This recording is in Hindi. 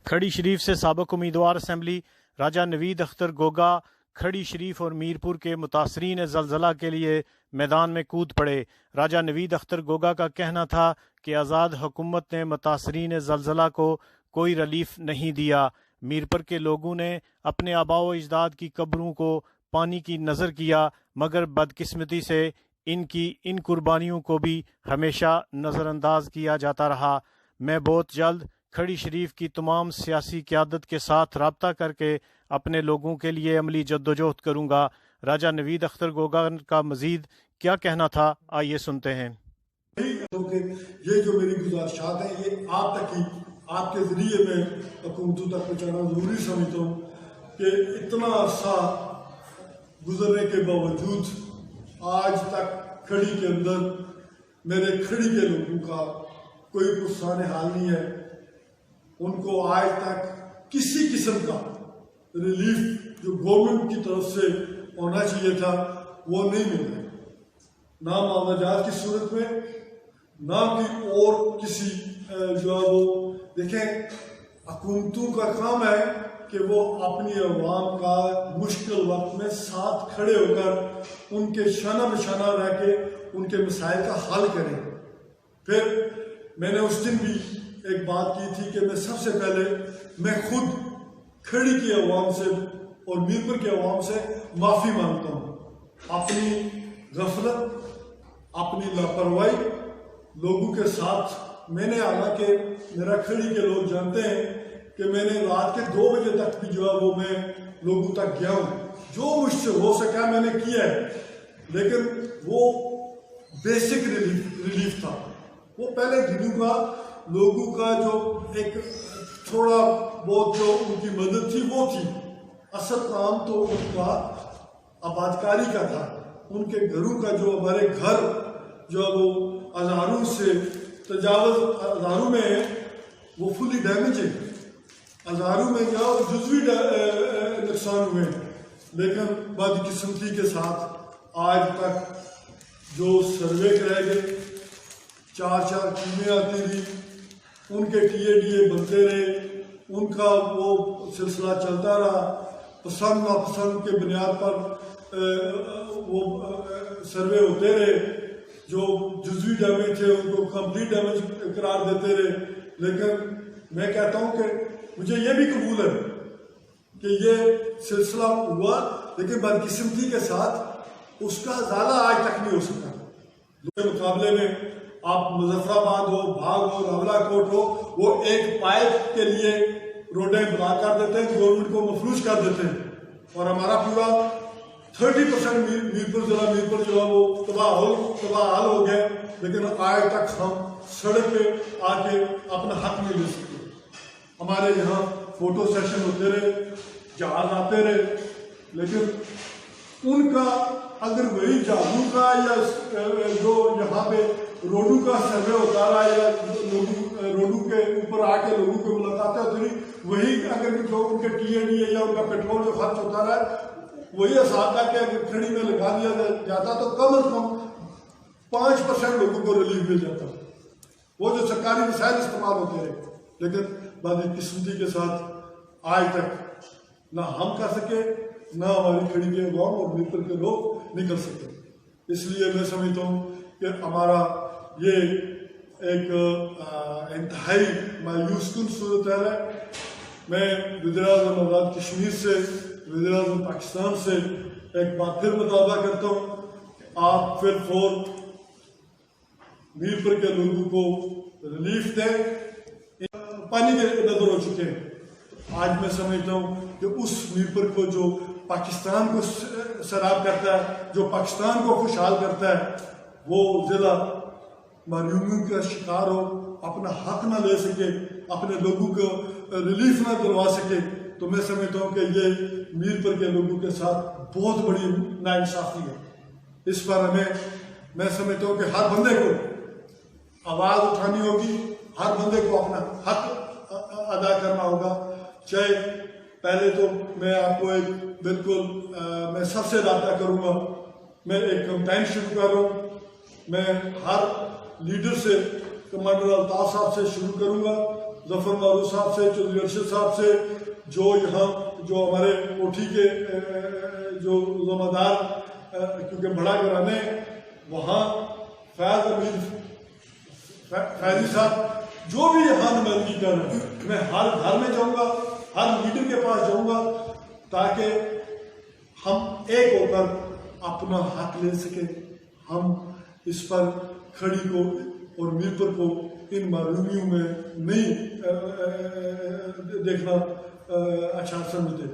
खड़ी शरीफ से साबिक उम्मीदवार असम्बली राजा नवीद अख्तर गोगा खड़ी शरीफ और मीरपुर के मुतासरीन ज़लज़ला के लिए मैदान में कूद पड़े। राजा नवीद अख्तर गोगा का कहना था कि आज़ाद हुकूमत ने मुतासरीन ज़लज़ला को कोई रिलीफ नहीं दिया। मीरपुर के लोगों ने अपने आबाओ अजदाद की कब्रों को पानी की नज़र किया, मगर बदकिस्मती से इनकी इन कुर्बानियों को भी हमेशा नज़रअंदाज किया जाता रहा। मैं बहुत जल्द खड़ी शरीफ की तमाम सियासी क़यादत के साथ रब्ता करके अपने लोगों के लिए अमली जद्दोजहद करूँगा। राजा नवीद अख्तर गोगा का मजीद क्या कहना था, आइए सुनते हैं। ये जो मेरी गुजारिशात है ये आप तक ही आपके ज़रिए मैं हुकूमतों तक पहुँचाना ज़रूरी समझता हूँ कि इतना अरसा गुजरने के बावजूद आज तक खड़ी के अंदर मेरे खड़ी के लोगों का कोई पुरसान हाल नहीं है। उनको आज तक किसी किस्म का रिलीफ जो गवर्नमेंट की तरफ से होना चाहिए था वो नहीं मिल रहा, ना मामलाजात की सूरत में, ना कि और किसी जो है वो देखें। हुकूमतों का काम है कि वो अपनी अवाम का मुश्किल वक्त में साथ खड़े होकर उनके शाना बशाना रह के उनके मसाइल का हल करें। फिर मैंने उस दिन भी एक बात की थी कि मैं सबसे पहले मैं खुद खड़ी की अवाम से और मीरपुर की अवाम से माफ़ी मांगता हूँ। अपनी गफलत, अपनी लापरवाही लोगों के साथ मैंने, हालांकि मेरा खड़ी के लोग जानते हैं कि मैंने रात के 2 बजे तक भी जो है वो मैं लोगों तक गया हूँ। जो मुझसे हो सका मैंने किया है, लेकिन वो बेसिक रिलीफ था। वो पहले दिनों का लोगों का जो एक थोड़ा बहुत जो उनकी मदद थी वो थी। असल काम तो उनका आबादकारी का था। उनके घरों का जो हमारे घर जो है वो हज़ारों से तजावज़, हज़ारों में वो फुली डैमेज है, हज़ारों में क्या जुज़वी नुकसान हुए। लेकिन बदकिस्मती के साथ आज तक जो सर्वे कराए गए, 4-4 टीमें आती थी, उनके टीए बनते रहे, उनका वो सिलसिला चलता रहा। पसंद नापसंद के बुनियाद पर वो सर्वे होते रहे। जो जुज़वी डैमेज थे उनको कंप्लीट डैमेज करार देते रहे। लेकिन मैं कहता हूँ कि मुझे ये भी कबूल है कि ये सिलसिला हुआ, लेकिन बदकिस्मती के साथ उसका ज़्यादा आज तक नहीं हो सका। दूसरे मुकाबले में आप मुजफ्फराबाद हो, भाग हो, रावलाकोट हो, वो एक पाइप के लिए रोडें ब्लॉक कर देते हैं, गवर्नमेंट को मफलूज कर देते हैं। और हमारा पूरा 30% मीरपुर जो है वो तबाह हो गया। लेकिन आज तक हम सड़क पे आके अपना हक नहीं ले सकते। हमारे यहाँ फोटो सेशन होते रहे, जहाज आते रहे, लेकिन उनका अगर वही जहाजों का या जो यहाँ पे रोडू का सर्वे होता रहा या रोडू के ऊपर आके लोगों को मुलाकातें होती रही, वही अगर जो उनके टीएडी या उनका पेट्रोल जो खर्च होता रहा वही असाधा के अगर खड़ी में लगा दिया जाता तो कम से कम 5% लोगों को रिलीफ मिल जाता। वो जो सरकारी वसाइल इस्तेमाल होते रहे, लेकिन बदकिस्मती के साथ आज तक ना हम कर सके, ना हमारी खड़ी के अवाम और मीरपुर के लोग निकल सके। इसलिए मैं समझता हूँ कि हमारा ये एक इंतहाई मायूस कुन सूरत है। मैं वज़ीर-ए-आज़म आज़ाद कश्मीर से, वज़ीर-ए-आज़म पाकिस्तान से एक बात फिर मुतालबा करता हूँ, आप फिर फोर मीरपुर के लोगों को रिलीफ दें। पानी के नजर हो चुके हैं। आज मैं समझता हूँ कि उस मीरपुर को जो पाकिस्तान को सराब करता है, जो पाकिस्तान को खुशहाल करता है, वो ज़िला मायूमियों का शिकार हो, अपना हक ना ले सके, अपने लोगों को रिलीफ ना दिलवा सके, तो मैं समझता हूँ कि ये मीरपुर के लोगों के साथ बहुत बड़ी नाइंसाफी है। इस पर मैं समझता हूँ कि हर बंदे को आवाज़ उठानी होगी, हर बंदे को अपना हक अदा करना होगा। चाहे पहले तो मैं आपको एक बिल्कुल मैं सबसे रब्ता करूँगा, मैं एक कैंपेन शुरू कर रहा हूँ। मैं हर लीडर से कमांडर अल्ताफ साहब से शुरू करूंगा, जफर मारूफ साहब से, चौधरी अरशद साहब से, जो यहाँ जो हमारे कोठी के जो जमादार, क्योंकि बड़ा घराने वहाँ फैजी साहब जो भी यहाँ नुमाइंदगी कर रहे हैं, मैं हर घर में जाऊँगा, हर लीडर के पास जाऊँगा ताकि हम एक होकर अपना हक ले सके। हम इस पर खड़ी को और मीरपुर को इन मालूमियों में नहीं देखना अच्छा समझते।